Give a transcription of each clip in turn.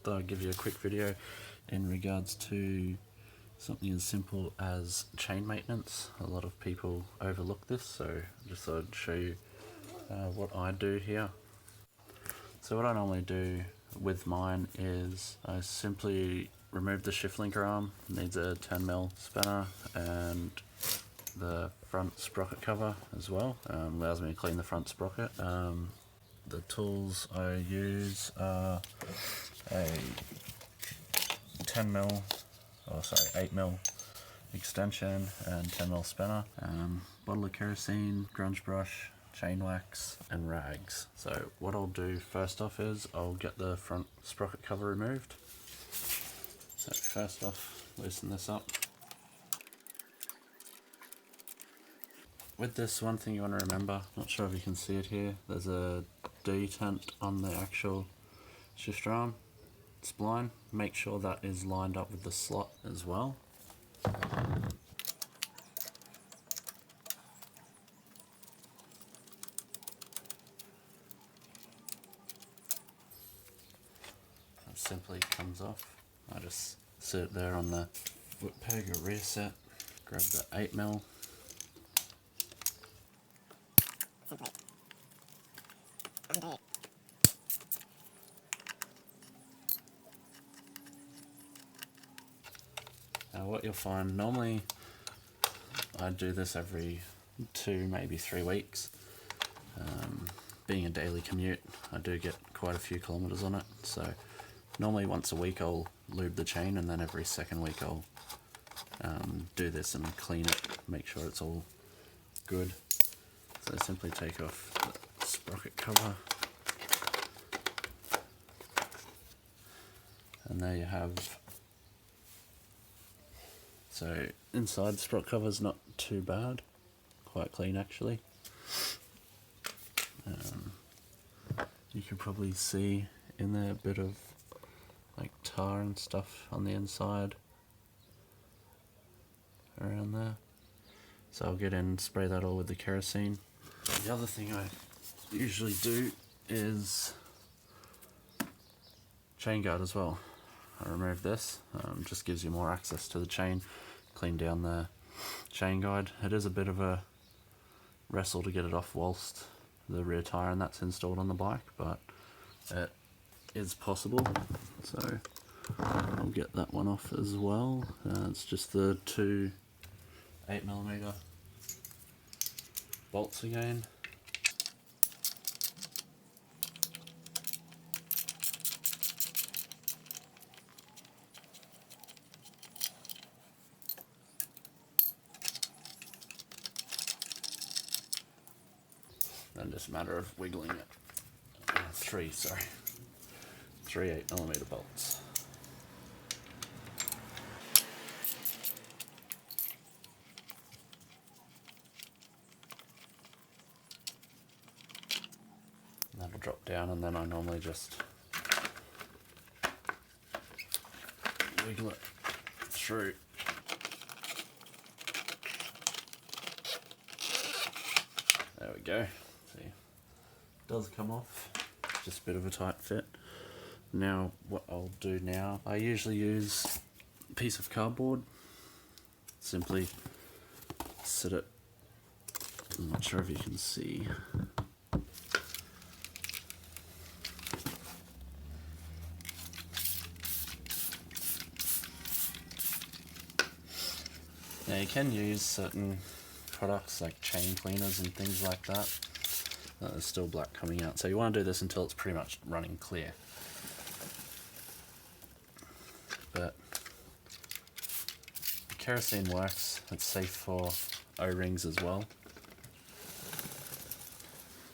thought I'd give you a quick video in regards to something as simple as chain maintenance. A lot of people overlook this, so I just thought I'd show you what I do here. So what I normally do with mine is I simply remove the shift linker arm. It needs a 10mm spanner and the front sprocket cover as well. Allows me to clean the front sprocket. The tools I use are a 8mm extension and 10mm spanner, bottle of kerosene, grunge brush, chain wax and rags. So what I'll do first off is I'll get the front sprocket cover removed. So first off, loosen this up. With this, one thing you want to remember, not sure if you can see it here, there's a detent on the actual shifter arm spline. Make sure that is lined up with the slot as well. That simply comes off. I just sit it there on the foot peg or rear set, grab the 8mm. Now what you'll find, normally I do this every 2, maybe 3 weeks. Being a daily commute, I do get quite a few kilometers on it, so normally once a week I'll lube the chain, and then every second week I'll do this and clean it, make sure it's all good. So simply take off the sprocket cover, and there you have. So inside the sprocket cover is not too bad, quite clean actually. You can probably see in there a bit of like tar and stuff on the inside around there. So I'll get in and spray that all with the kerosene. The other thing I usually do is chain guard as well. I remove this, just gives you more access to the chain, clean down the chain guide. It is a bit of a wrestle to get it off whilst the rear tyre and that's installed on the bike, but it is possible. So I'll get that one off as well. It's just the 2 8mm bolts again. Then just a matter of wiggling it. 3 8mm bolts. And that'll drop down, and then I normally just wiggle it through. There we go. See, it does come off. Just a bit of a tight fit. Now what I'll do now, I usually use a piece of cardboard. Simply sit it, I'm not sure if you can see. Now you can use certain products like chain cleaners and things like that. There's still black coming out, so you want to do this until it's pretty much running clear. But kerosene works, it's safe for O-rings as well.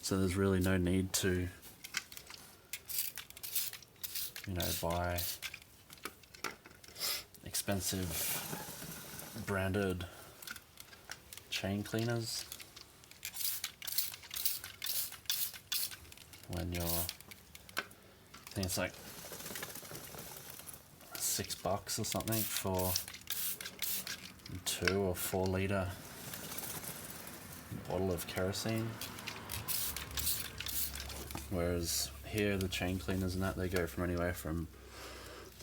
So there's really no need to, buy expensive branded chain cleaners when you're, I think it's like $6 or something for 2 or 4 litre bottle of kerosene. Whereas here the chain cleaners and that, they go from anywhere from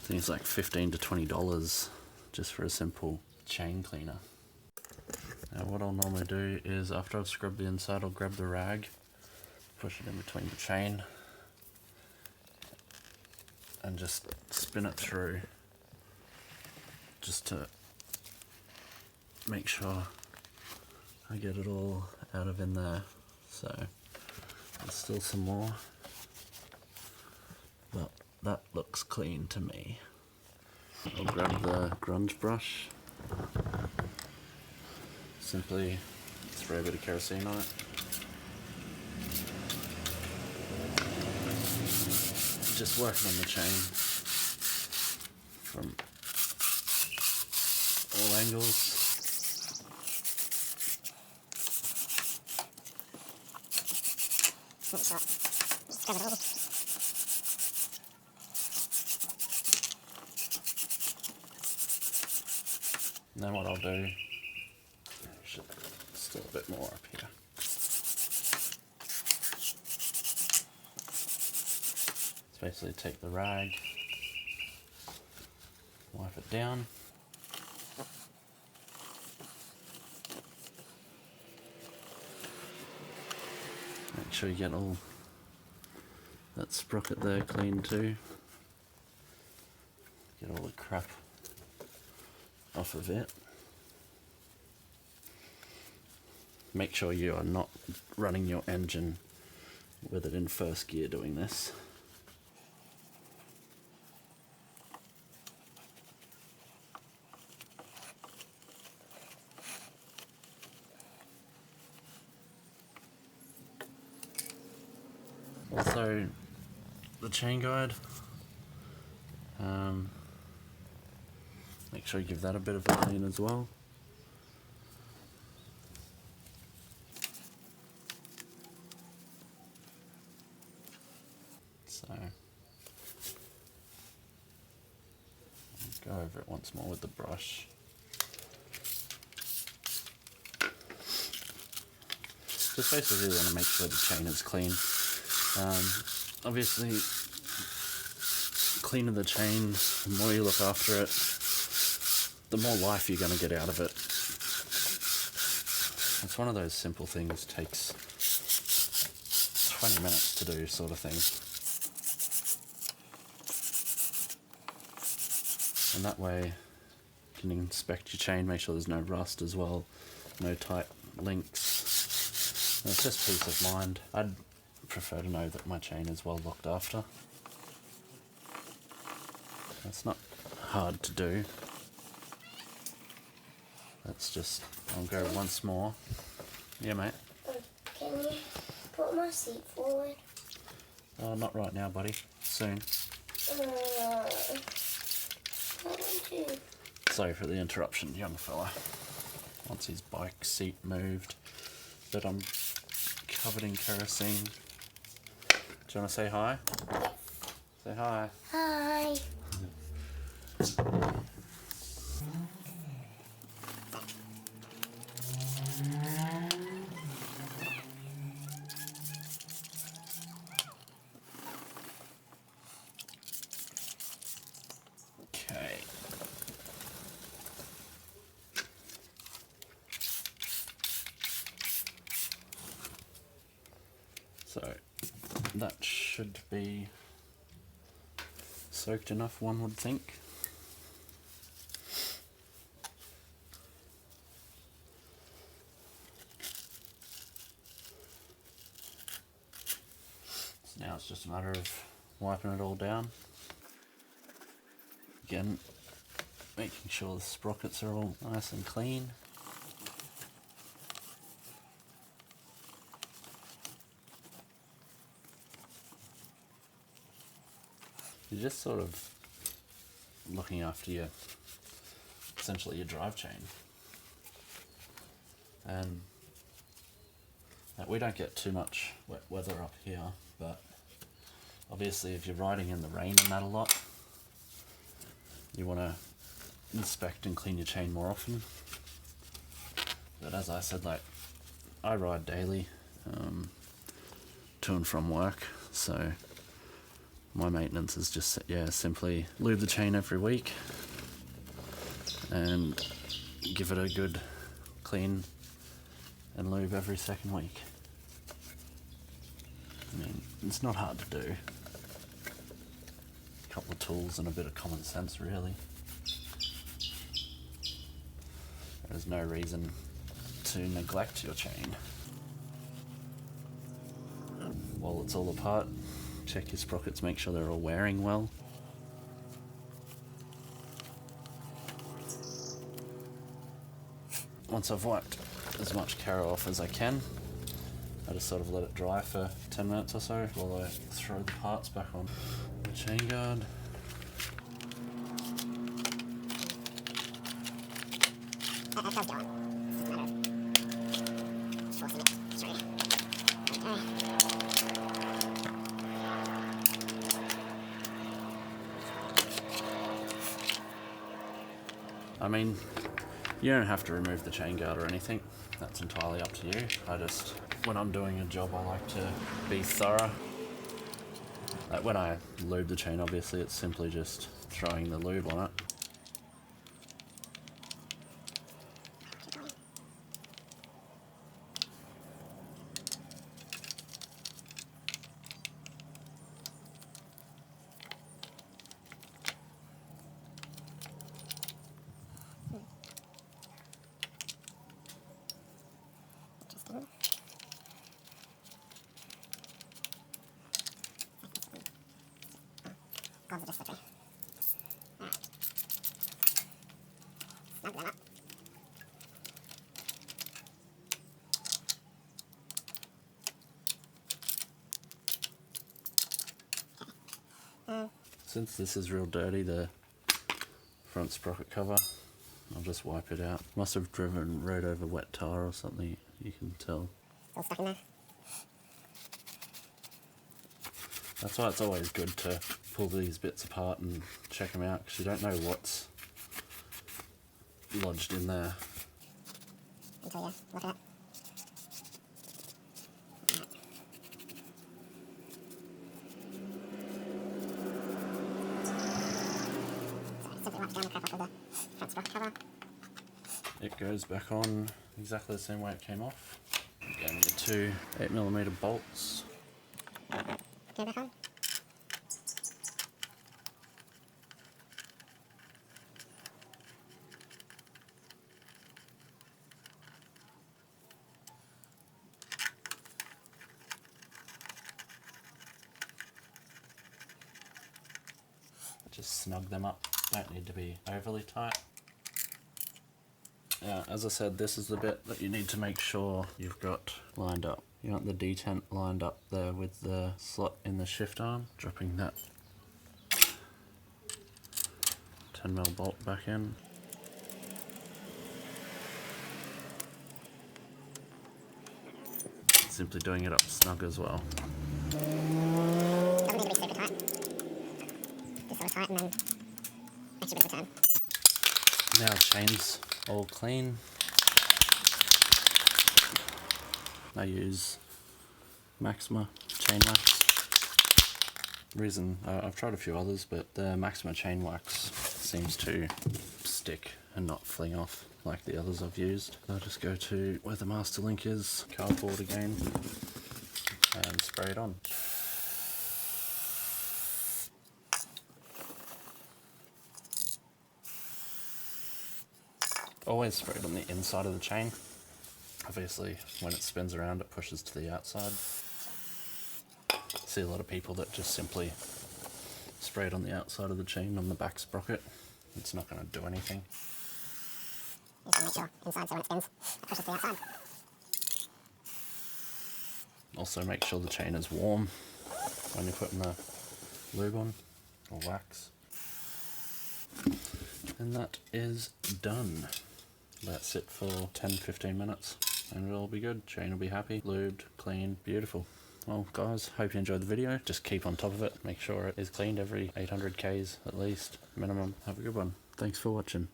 think it's like $15 to $20 just for a simple chain cleaner. Now what I'll normally do is after I've scrubbed the inside, I'll grab the rag, push it in between the chain and just spin it through just to make sure I get it all out of in there. So there's still some more, but that looks clean to me. I'll grab the grunge brush, simply spray a bit of kerosene on it. Just working on the chain from all angles. And then what I'll do, should still a bit more up here. It's basically take the rag, wipe it down. Make sure you get all that sprocket there clean too. Get all the crap off of it. Make sure you are not running your engine with it in first gear doing this. Also, the chain guide, make sure you give that a bit of a clean as well. So, I'll go over it once more with the brush. Just basically want to make sure the chain is clean. Obviously, cleaner the chain, the more you look after it, the more life you're going to get out of it. It's one of those simple things, takes 20 minutes to do sort of thing. And that way you can inspect your chain, make sure there's no rust as well, no tight links. And it's just peace of mind. I'd prefer to know that my chain is well looked after. It's not hard to do. Let's just, I'll go once more. Yeah, mate. Can you put my seat forward? Not right now, buddy. Soon. Why don't you? Sorry for the interruption, young fella. Wants his bike seat moved, but I'm covered in kerosene. Do you want to say hi? Say hi. Hi. Okay. So that should be soaked enough, one would think. So now it's just a matter of wiping it all down. Again, making sure the sprockets are all nice and clean. You're just sort of looking after your, essentially your drive chain. And we don't get too much wet weather up here, but obviously if you're riding in the rain and that a lot, you want to inspect and clean your chain more often. But as I said, like, I ride daily to and from work, so My maintenance is just, yeah, simply lube the chain every week and give it a good clean and lube every second week. I mean, it's not hard to do. A couple of tools and a bit of common sense, really. There's no reason to neglect your chain. While it's all apart, check your sprockets, make sure they're all wearing well. Once I've wiped as much caro off as I can, I just sort of let it dry for 10 minutes or so while I throw the parts back on the chain guard. I mean, you don't have to remove the chain guard or anything. That's entirely up to you. I just, when I'm doing a job, I like to be thorough. Like when I lube the chain, obviously it's simply just throwing the lube on it. Gloves are just slippery. Alright. Snug them up. Okay. Since this is real dirty, the front sprocket cover, I'll just wipe it out. Must have driven right over wet tar or something, you can tell. Still stuck in there. That's why it's always good to pull these bits apart and check them out, because you don't know what's lodged in there. Until you look at it. Right. So simply wipe down the crap off of the front sprocket cover. It goes back on exactly the same way it came off. Again, your two 8mm bolts. Go back on. Just snug them up, don't need to be overly tight. Yeah, as I said, this is the bit that you need to make sure you've got lined up. You want the detent lined up there with the slot in the shift arm, dropping that 10mm bolt back in. Simply doing it up snug as well. Doesn't need to be super tight. Just sort of tight and then extra bit of time. Now the chain's all clean. I use Maxima Chain Wax. Reason, I've tried a few others, but the Maxima Chain Wax seems to stick and not fling off like the others I've used. I'll just go to where the master link is, cardboard again, and spray it on. Always spray it on the inside of the chain. Obviously, when it spins around, it pushes to the outside. See a lot of people that just simply spray it on the outside of the chain on the back sprocket. It's not going to do anything. You just make sure inside so when it spins, it pushes to the outside. Also make sure the chain is warm when you're putting the lube on, or wax. And that is done. Let it sit for 10-15 minutes and it'll be good. Chain will be happy, lubed, clean, beautiful. Well guys, hope you enjoyed the video. Just keep on top of it. Make sure it is cleaned every 800 Ks at least, minimum. Have a good one. Thanks for watching.